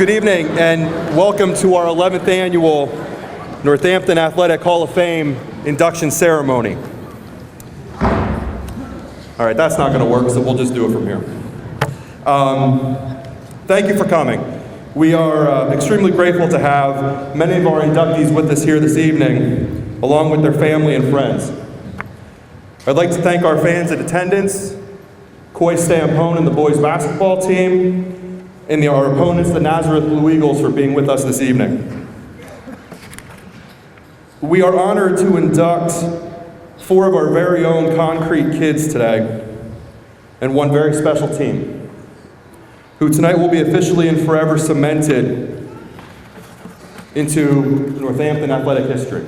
Good evening and welcome to our 11th annual Northampton Athletic Hall of Fame induction ceremony. All right, that's not going to work, so we'll just do it from here. Thank you for coming. We are extremely grateful to have many of our inductees with us here this evening, along with their family and friends. I'd like to thank our fans in attendance, Coy Stampone and the boys basketball team, and our opponents, the Nazareth Blue Eagles, for being with us this evening. We are honored to induct 4 of our very own concrete kids today, and one very special team, who tonight will be officially and forever cemented into Northampton athletic history.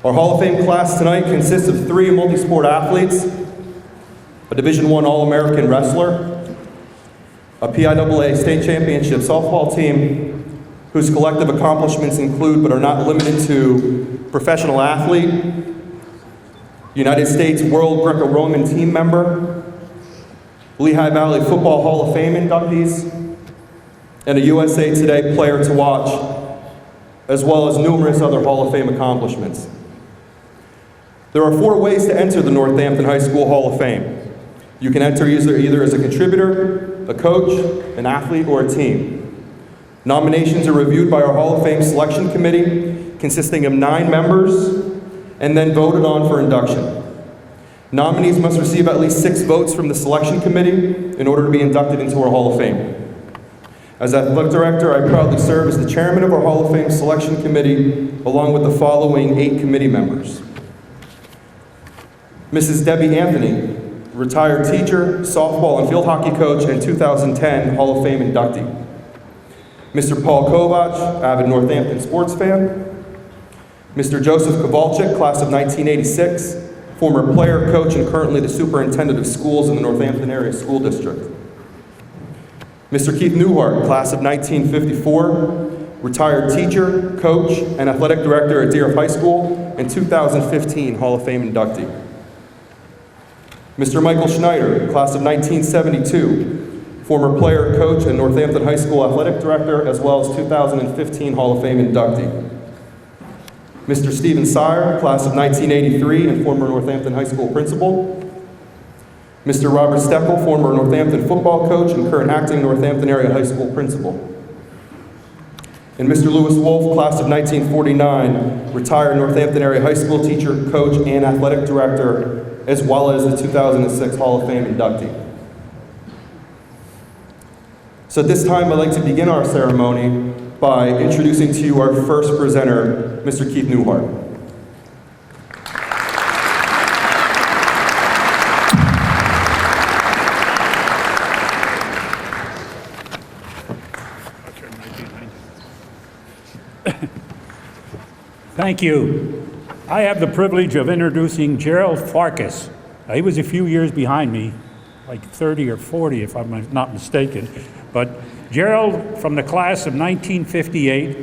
Our Hall of Fame class tonight consists of 3 multi-sport athletes, a Division I All-American wrestler, a PIAA state championship softball team, whose collective accomplishments include but are not limited to professional athlete, United States World Greco-Roman team member, Lehigh Valley Football Hall of Fame inductees, and a USA Today player to watch, as well as numerous other Hall of Fame accomplishments. There are 4 ways to enter the Northampton High School Hall of Fame. You can enter either as a contributor, a coach, an athlete, or a team. Nominations are reviewed by our Hall of Fame selection committee, consisting of 9 members, and then voted on for induction. Nominees must receive at least 6 votes from the selection committee in order to be inducted into our Hall of Fame. As athletic director, I proudly serve as the chairman of our Hall of Fame selection committee, along with the following 8 committee members. Mrs. Debbie Anthony, retired teacher, softball and field hockey coach, and 2010 Hall of Fame inductee. Mr. Paul Kovach, avid Northampton sports fan. Mr. Joseph Kowalczyk, class of 1986, former player, coach, and currently the superintendent of schools in the Northampton area school district. Mr. Keith Newhart, class of 1954, retired teacher, coach, and athletic director at Deer High School, and 2015 Hall of Fame inductee. Mr. Michael Schneider, class of 1972, former player, coach, and Northampton High School athletic director, as well as 2015 Hall of Fame inductee. Mr. Stephen Sire, class of 1983 and former Northampton High School principal. Mr. Robert Steckel, former Northampton football coach and current acting Northampton area high school principal. And Mr. Lewis Wolf, class of 1949, retired Northampton area high school teacher, coach, and athletic director, as well as the 2006 Hall of Fame inductee. So at this time, I'd like to begin our ceremony by introducing to you our first presenter, Mr. Keith Newhart. Thank you. I have the privilege of introducing Gerald Farkas. He was a few years behind me, like 30 or 40 if I'm not mistaken. But Gerald, from the class of 1958,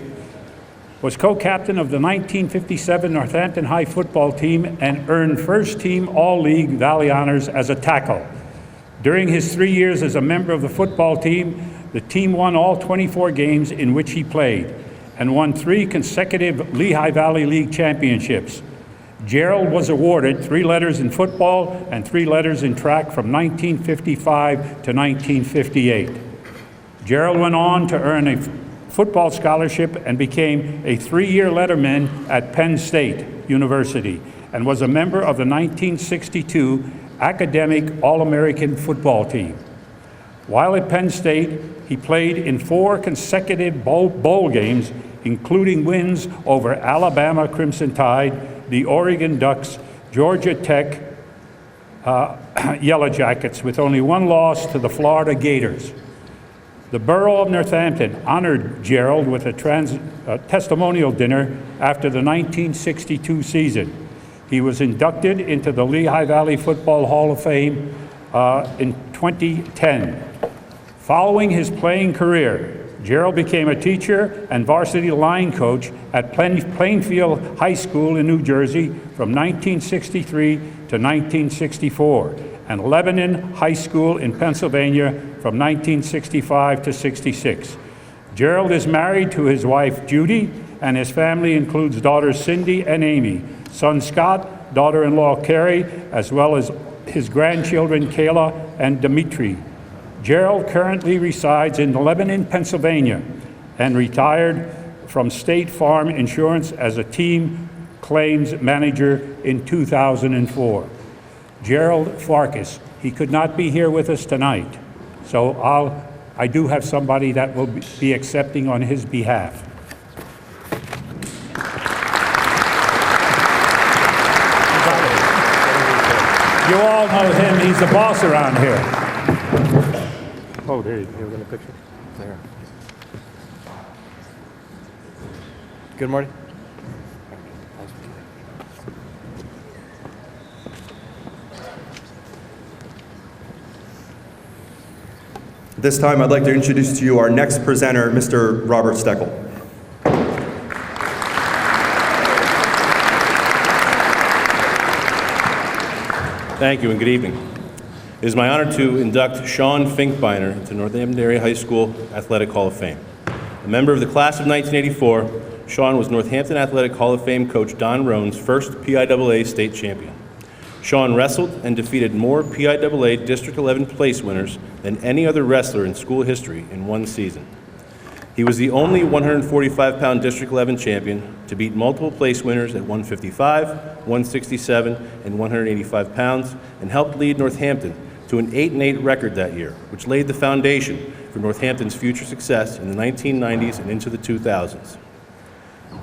was co-captain of the 1957 Northampton High football team and earned first-team All-League Valley honors as a tackle. During his 3 years as a member of the football team, the team won all 24 games in which he played and won 3 consecutive Lehigh Valley League championships. Gerald was awarded 3 letters in football and 3 letters in track from 1955 to 1958. Gerald went on to earn a football scholarship and became a 3-year letterman at Penn State University and was a member of the 1962 Academic All-American football team. While at Penn State, he played in 4 consecutive bowl games, including wins over Alabama Crimson Tide, the Oregon Ducks, Georgia Tech Yellow Jackets, with only 1 loss to the Florida Gators. The Borough of Northampton honored Gerald with a testimonial dinner after the 1962 season. He was inducted into the Lehigh Valley Football Hall of Fame in 2010. Following his playing career, Gerald became a teacher and varsity line coach at Plainfield High School in New Jersey from 1963 to 1964, and Lebanon High School in Pennsylvania from 1965 to 66. Gerald is married to his wife Judy, and his family includes daughters Cindy and Amy, son Scott, daughter-in-law Carrie, as well as his grandchildren Kayla and Dimitri. Gerald currently resides in Lebanon, Pennsylvania, and retired from State Farm Insurance as a team claims manager in 2004. Gerald Farkas, he could not be here with us tonight, so I do have somebody that will be accepting on his behalf. You all know him, he's the boss around here. Oh, there you go. We're going to picture. There. Good morning. At this time, I'd like to introduce to you our next presenter, Mr. Robert Steckel. Thank you and good evening. It is my honor to induct Sean Finkbeiner into Northampton Area High School Athletic Hall of Fame. A member of the class of 1984, Sean was Northampton Athletic Hall of Fame coach Don Roan's first PIAA state champion. Sean wrestled and defeated more PIAA District 11 place winners than any other wrestler in school history in one season. He was the only 145-pound District 11 champion to beat multiple place winners at 155, 167, and 185 pounds, and helped lead Northampton to an 8-8 record that year, which laid the foundation for Northampton's future success in the 1990s and into the 2000s.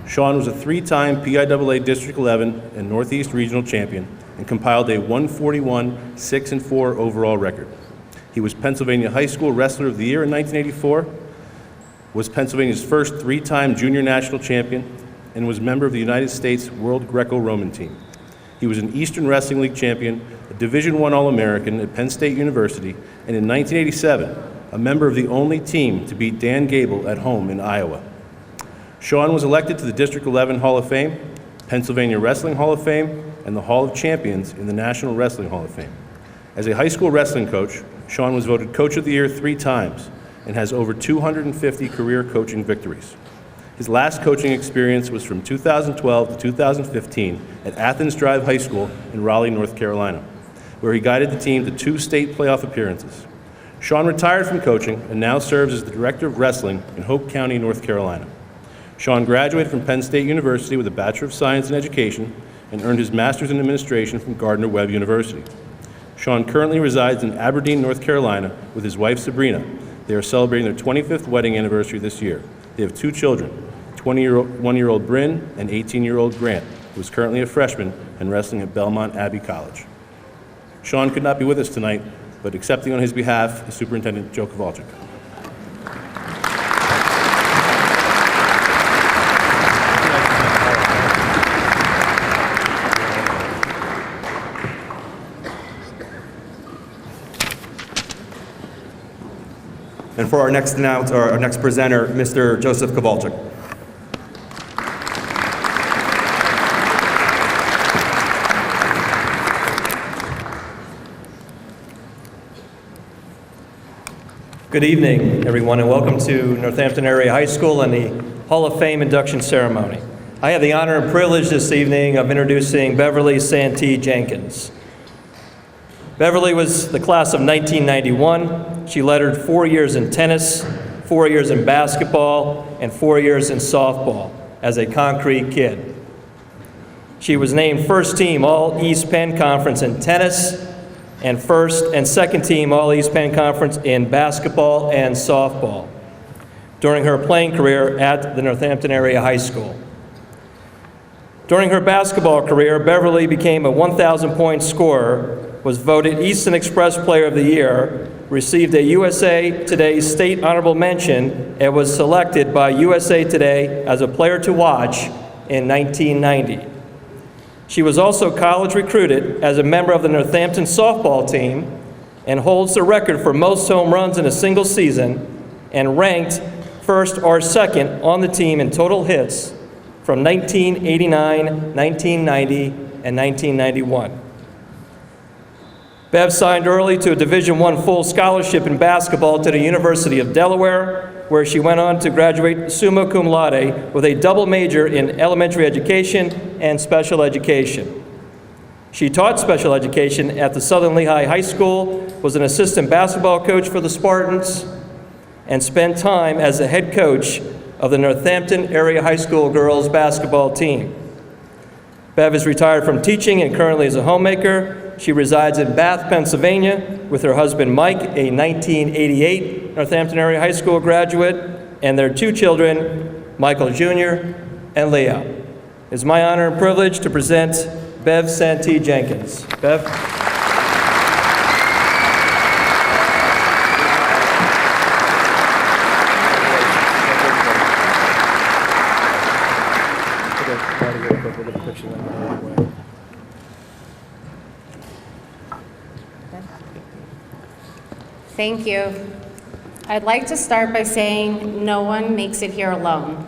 Sean was a 3-time PIAA District 11 and Northeast Regional champion and compiled a 141, 6-4 overall record. He was Pennsylvania High School Wrestler of the Year in 1984, was Pennsylvania's first 3-time junior national champion, and was member of the United States World Greco-Roman team. He was an Eastern Wrestling League champion, a Division I All-American at Penn State University, and in 1987, a member of the only team to beat Dan Gable at home in Iowa. Sean was elected to the District 11 Hall of Fame, Pennsylvania Wrestling Hall of Fame, and the Hall of Champions in the National Wrestling Hall of Fame. As a high school wrestling coach, Sean was voted Coach of the Year 3 times and has over 250 career coaching victories. His last coaching experience was from 2012 to 2015 at Athens Drive High School in Raleigh, North Carolina, where he guided the team to 2 state playoff appearances. Sean retired from coaching and now serves as the Director of Wrestling in Hope County, North Carolina. Sean graduated from Penn State University with a Bachelor of Science in Education and earned his Master's in Administration from Gardner-Webb University. Sean currently resides in Aberdeen, North Carolina with his wife Sabrina. They are celebrating their 25th wedding anniversary this year. They have 2 children, 21-year-old Bryn and 18-year-old Grant, who is currently a freshman and wrestling at Belmont Abbey College. Sean could not be with us tonight, but accepting on his behalf is Superintendent Joe Kowalczyk. And for our next presenter, Mr. Joseph Kowalczyk. Good evening, everyone, and welcome to Northampton Area High School and the Hall of Fame induction ceremony. I have the honor and privilege this evening of introducing Beverly Santee Jenkins. Beverly was the class of 1991. She lettered 4 years in tennis, 4 years in basketball, and 4 years in softball as a Concrete kid. She was named first team All-East Penn Conference in tennis and first and second team All-East Penn Conference in basketball and softball during her playing career at the Northampton Area High School. During her basketball career, Beverly became a 1,000-point scorer, was voted Easton Express Player of the Year, received a USA Today State Honorable Mention, and was selected by USA Today as a player to watch in 1990. She was also college recruited as a member of the Northampton softball team and holds the record for most home runs in a single season and ranked first or second on the team in total hits from 1989, 1990, and 1991. Bev signed early to a Division I full scholarship in basketball to the University of Delaware, where she went on to graduate summa cum laude with a double major in elementary education and special education. She taught special education at the Southern Lehigh High School, was an assistant basketball coach for the Spartans, and spent time as the head coach of the Northampton Area High School girls basketball team. Bev is retired from teaching and currently is a homemaker. She resides in Bath, Pennsylvania with her husband Mike, a 1988 Northampton Area High School graduate, and their 2 children, Michael Jr. and Leah. It's my honor and privilege to present Bev Santee Jenkins. Bev? Thank you. I'd like to start by saying no one makes it here alone.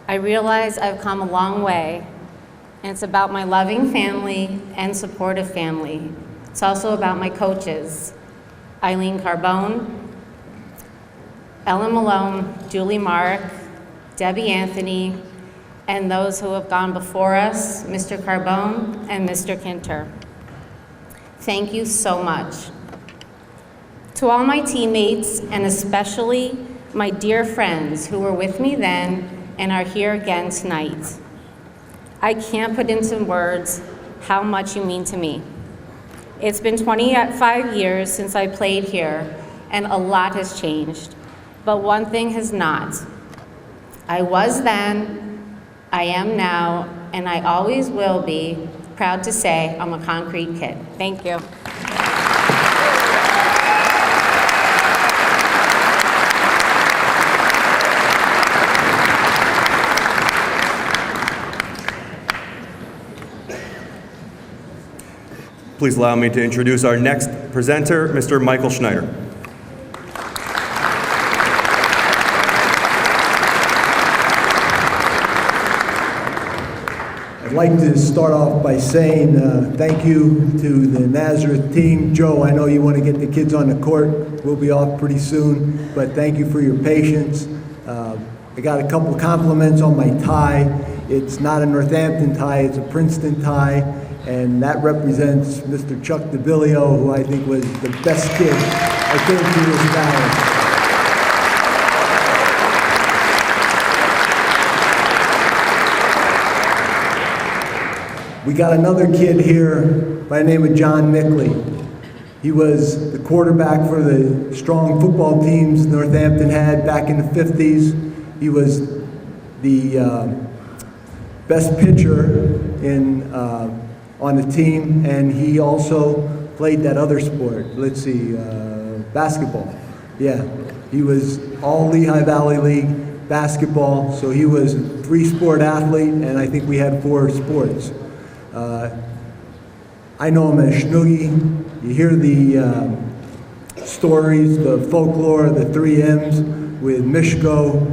I realize I've come a long way, and it's about my loving family and supportive family. It's also about my coaches, Eileen Carbone, Ellen Malone, Julie Mark, Debbie Anthony, and those who have gone before us, Mr. Carbone and Mr. Kinter. Thank you so much. To all my teammates, and especially my dear friends who were with me then and are here again tonight, I can't put into words how much you mean to me. It's been 25 years since I played here, and a lot has changed, but one thing has not. I was then, I am now, and I always will be proud to say I'm a concrete kid. Thank you. Please allow me to introduce our next presenter, Mr. Michael Schneider. I'd like to start off by saying thank you to the Nazareth team. Joe, I know you want to get the kids on the court. We'll be off pretty soon, but thank you for your patience. I got a couple compliments on my tie. It's not a Northampton tie, it's a Princeton tie, and that represents Mr. Chuck DeBillio, who I think was the best kid I came to this valley. We got another kid here by the name of John Mickley. He was the quarterback for the strong football teams Northampton had back in the 50s. He was the best pitcher on the team, and he also played that other sport. Let's see, basketball. Yeah, he was all Lehigh Valley League basketball, so he was a 3-sport athlete, and I think we had 4 sports. I know him as Schnoogie. You hear the stories, the folklore, the 3 M's with Mishko,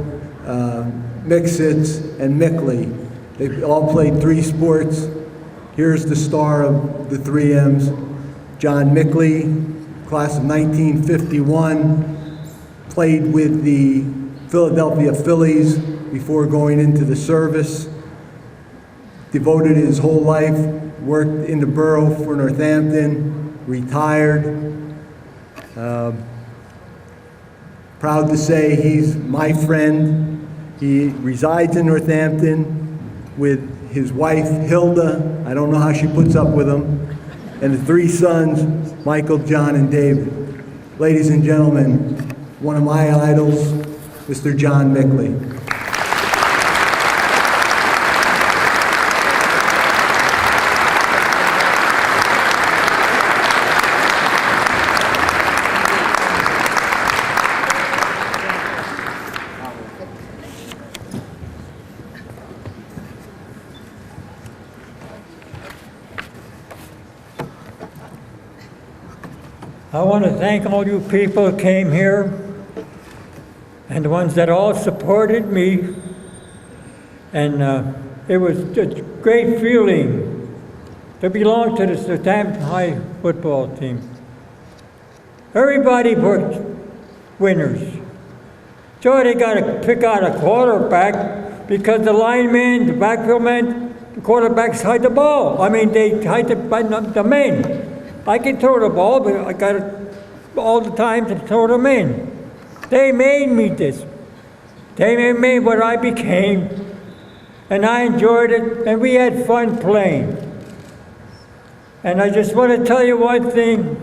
Mixits, and Mickley. They all played 3 sports. Here's the star of the 3 M's, John Mickley, class of 1951, played with the Philadelphia Phillies before going into the service. Devoted his whole life, worked in the borough for Northampton, retired. Proud to say he's my friend. He resides in Northampton with his wife, Hilda. I don't know how she puts up with him. And the 3 sons, Michael, John, and David. Ladies and gentlemen, one of my idols, Mr. John Mickley. I want to thank all you people who came here and the ones that all supported me. And it was just a great feeling to belong to the Northampton High football team. Everybody was winners. So they got to pick out a quarterback because the lineman, the backfield man, the quarterbacks hide the ball. I mean, they hide the men. I can throw the ball, but I got to all the time to throw them in. They made me this. They made me what I became, and I enjoyed it, and we had fun playing. And I just want to tell you one thing.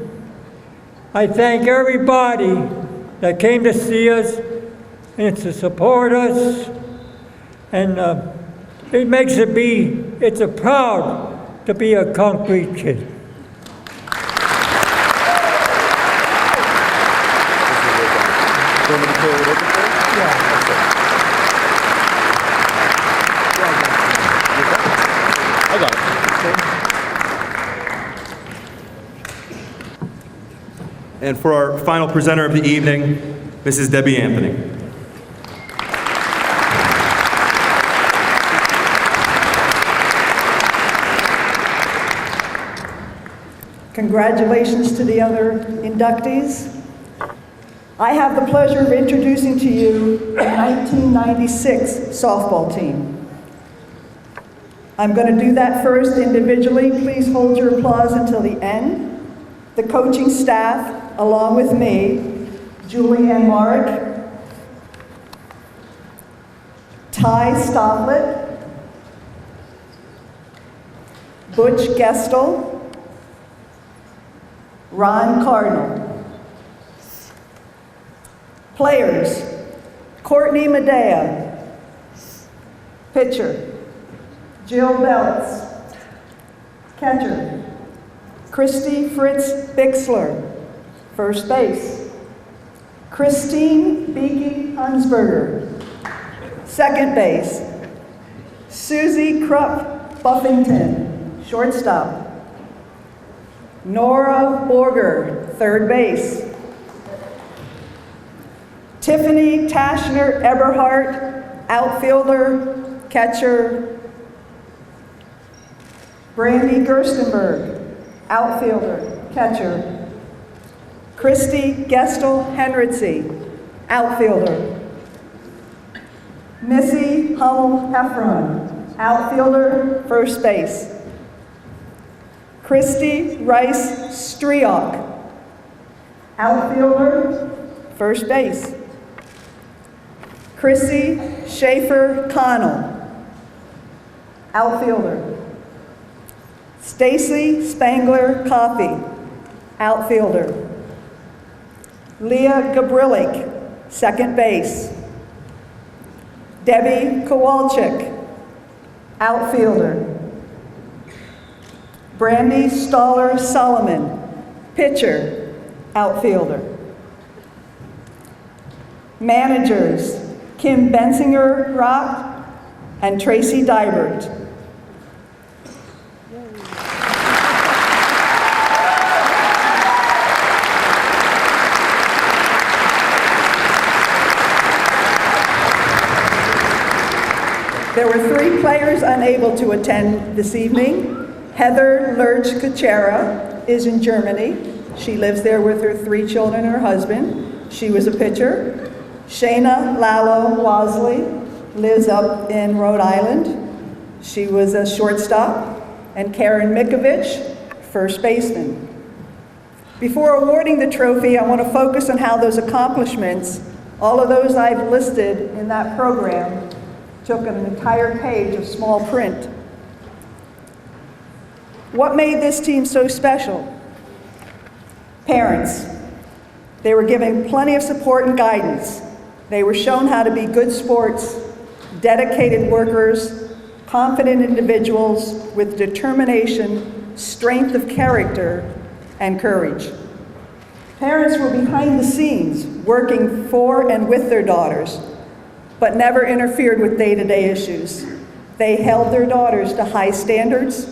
I thank everybody that came to see us and to support us, and it makes it's a proud to be a concrete kid. I got it. And for our final presenter of the evening, Mrs. Debbie Anthony. Congratulations to the other inductees. I have the pleasure of introducing to you the 1996 softball team. I'm going to do that first individually. Please hold your applause until the end. The coaching staff, along with me, Julianne Marek, Ty Stoblet, Butch Gestel, Ron Cardinal. Players, Courtney Medea. Pitcher, Jill Beltz. Catcher, Christy Fritz Bixler. First base, Christine Beaky Hunsberger. Second base, Susie Krupp Buffington. Shortstop, Nora Borger. Third base, Tiffany Tashner Eberhardt, outfielder. Catcher, Brandy Gerstenberg, outfielder. Catcher, Christy Gestel Henritzy, outfielder. Missy Hummel Heffron, outfielder. First base, Christy Rice Striok, outfielder. First base, Chrissy Schaefer Connell, outfielder. Stacy Spangler Coffey, outfielder. Leah Gabrilik, second base. Debbie Kowalczyk, outfielder. Brandy Staller Solomon, pitcher, outfielder. Managers, Kim Bensinger Rock and Tracy Dybert. There were 3 players unable to attend this evening. Heather Lurch-Kuchera is in Germany. She lives there with her 3 children and her husband. She was a pitcher. Shayna Lalo Wasley lives up in Rhode Island. She was a shortstop. And Karen Mikovich, first baseman. Before awarding the trophy, I want to focus on how those accomplishments, all of those I've listed in that program, took an entire page of small print. What made this team so special? Parents. They were given plenty of support and guidance. They were shown how to be good sports, dedicated workers, confident individuals with determination, strength of character, and courage. Parents were behind the scenes, working for and with their daughters, but never interfered with day-to-day issues. They held their daughters to high standards,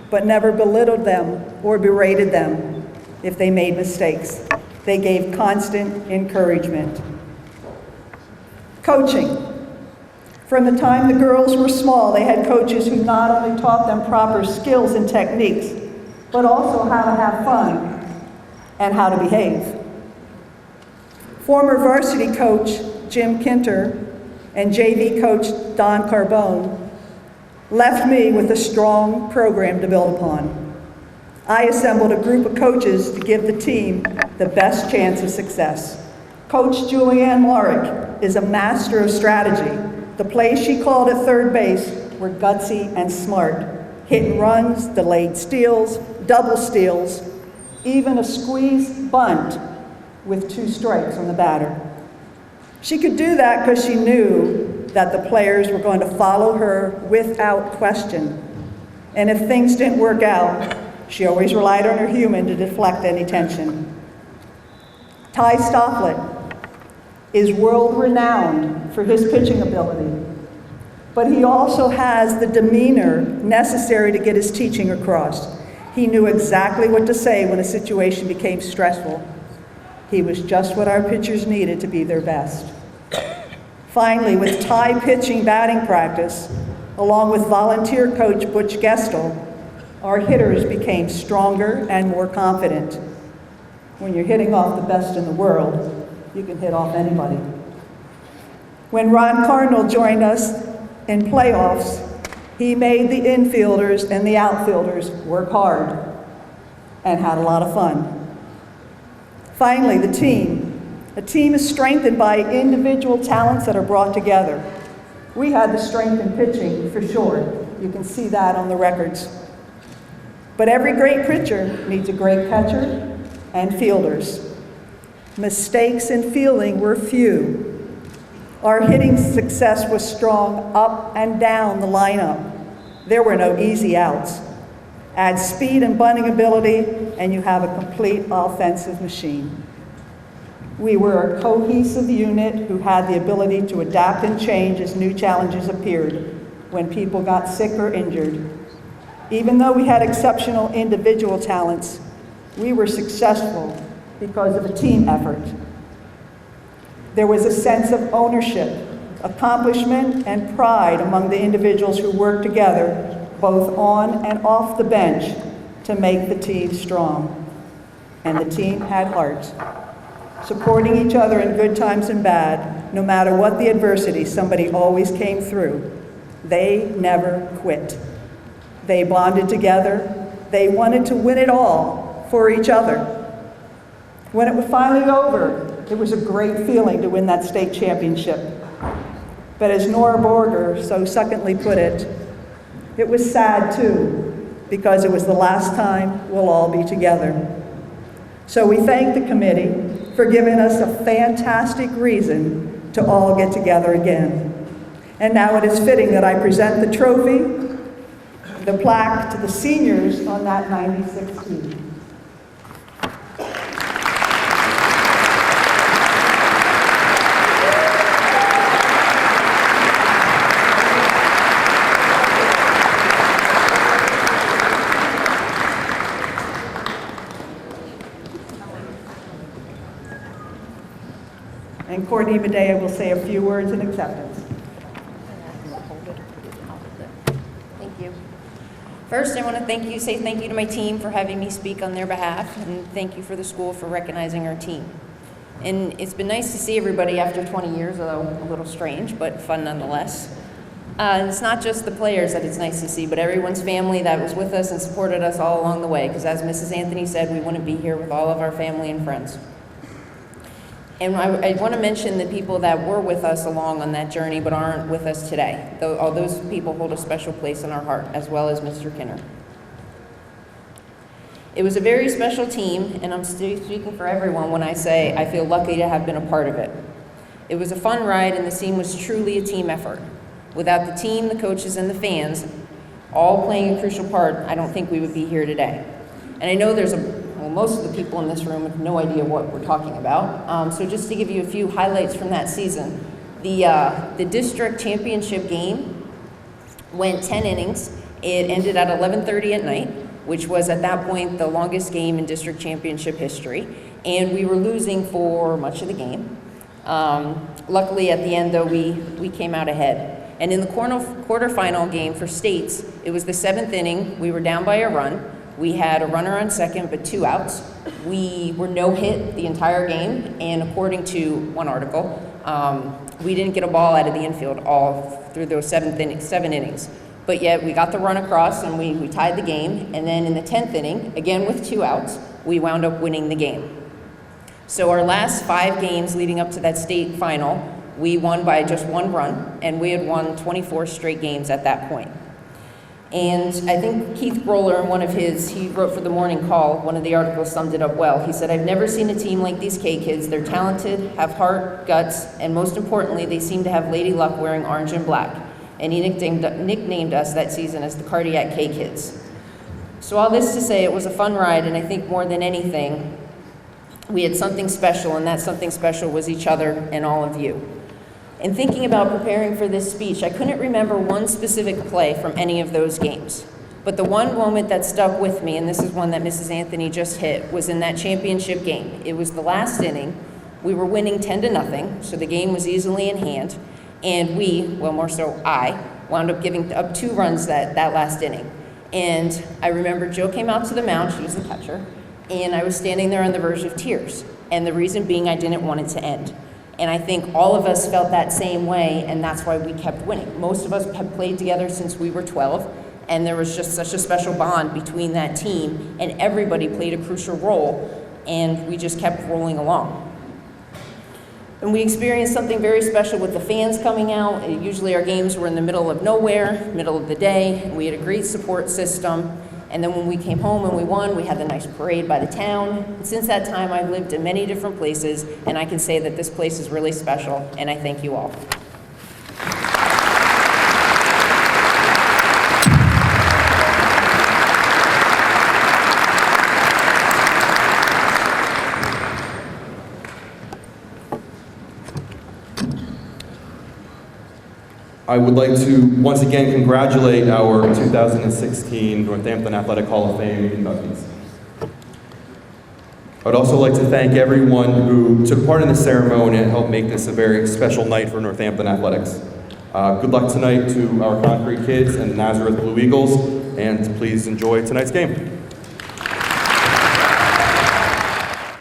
but never belittled them or berated them if they made mistakes. They gave constant encouragement. Coaching. From the time the girls were small, they had coaches who not only taught them proper skills and techniques, but also how to have fun and how to behave. Former varsity coach Jim Kinter and JV coach Don Carbone left me with a strong program to build upon. I assembled a group of coaches to give the team the best chance of success. Coach Julianne Lorick is a master of strategy. The plays she called at third base were gutsy and smart. Hit and runs, delayed steals, double steals, even a squeeze bunt with 2 strikes on the batter. She could do that because she knew that the players were going to follow her without question. And if things didn't work out, she always relied on her human to deflect any tension. Ty Stofflet is world-renowned for his pitching ability, but he also has the demeanor necessary to get his teaching across. He knew exactly what to say when a situation became stressful. He was just what our pitchers needed to be their best. Finally, with Ty pitching batting practice, along with volunteer coach Butch Gestel, our hitters became stronger and more confident. When you're hitting off the best in the world, you can hit off anybody. When Ron Cardinal joined us in playoffs, he made the infielders and the outfielders work hard and had a lot of fun. Finally, the team. A team is strengthened by individual talents that are brought together. We had the strength in pitching, for sure. You can see that on the records. But every great pitcher needs a great catcher and fielders. Mistakes in fielding were few. Our hitting success was strong up and down the lineup. There were no easy outs. Add speed and bunting ability, and you have a complete offensive machine. We were a cohesive unit who had the ability to adapt and change as new challenges appeared when people got sick or injured. Even though we had exceptional individual talents, we were successful because of a team effort. There was a sense of ownership, accomplishment, and pride among the individuals who worked together, both on and off the bench, to make the team strong. And the team had heart, supporting each other in good times and bad. No matter what the adversity, somebody always came through. They never quit. They bonded together. They wanted to win it all for each other. When it was finally over, it was a great feeling to win that state championship. But as Nora Borger so succinctly put it, it was sad too, because it was the last time we'll all be together. So we thank the committee for giving us a fantastic reason to all get together again. And now it is fitting that I present the trophy, the plaque to the seniors on that 96 team. And Courtney Medea will say a few words in acceptance. Thank you. First, I want to say thank you to my team for having me speak on their behalf, and thank you for the school for recognizing our team. And it's been nice to see everybody after 20 years, although a little strange, but fun nonetheless. And it's not just the players that it's nice to see, but everyone's family that was with us and supported us all along the way, because as Mrs. Anthony said, we wouldn't be here with all of our family and friends. And I want to mention the people that were with us along on that journey but aren't with us today. All those people hold a special place in our heart, as well as Mr. Kinner. It was a very special team, and I'm speaking for everyone when I say I feel lucky to have been a part of it. It was a fun ride, and the team was truly a team effort. Without the team, the coaches, and the fans all playing a crucial part, I don't think we would be here today. And I know most of the people in this room have no idea what we're talking about. So just to give you a few highlights from that season, the district championship game went 10 innings. It ended at 11:30 at night, which was at that point the longest game in district championship history. And we were losing for much of the game. Luckily at the end though, we came out ahead. And in the quarterfinal game for states, it was the 7th inning. We were down by a run. We had a runner on second, but 2 outs. We were no hit the entire game, and according to one article, we didn't get a ball out of the infield all through those 7 innings. But yet we got the run across and we tied the game, and then in the 10th inning, again with 2 outs, we wound up winning the game. So our last 5 games leading up to that state final, we won by just 1 run, and we had won 24 straight games at that point. And I think Keith Groller, in one of his, he wrote for the Morning Call, one of the articles summed it up well. He said, "I've never seen a team like these K kids. They're talented, have heart, guts, and most importantly, they seem to have Lady Luck wearing orange and black." And he nicknamed us that season as the Cardiac K Kids. So all this to say, it was a fun ride, and I think more than anything, we had something special, and that something special was each other and all of you. In thinking about preparing for this speech, I couldn't remember one specific play from any of those games. But the one moment that stuck with me, and this is one that Mrs. Anthony just hit, was in that championship game. It was the last inning. We were winning 10-0, so the game was easily in hand. And we, well, more so I, wound up giving up 2 runs that last inning. And I remember Jill came out to the mound, she was the catcher, and I was standing there on the verge of tears. And the reason being I didn't want it to end. And I think all of us felt that same way, and that's why we kept winning. Most of us have played together since we were 12, and there was just such a special bond between that team, and everybody played a crucial role, and we just kept rolling along. And we experienced something very special with the fans coming out. Usually our games were in the middle of nowhere, middle of the day, and we had a great support system. And then when we came home and we won, we had the nice parade by the town. And since that time, I've lived in many different places, and I can say that this place is really special, and I thank you all. I would like to once again congratulate our 2016 Northampton Athletic Hall of Fame inductees. I would also like to thank everyone who took part in the ceremony and helped make this a very special night for Northampton Athletics. Good luck tonight to our Concrete Kids and the Nazareth Blue Eagles, and please enjoy tonight's game.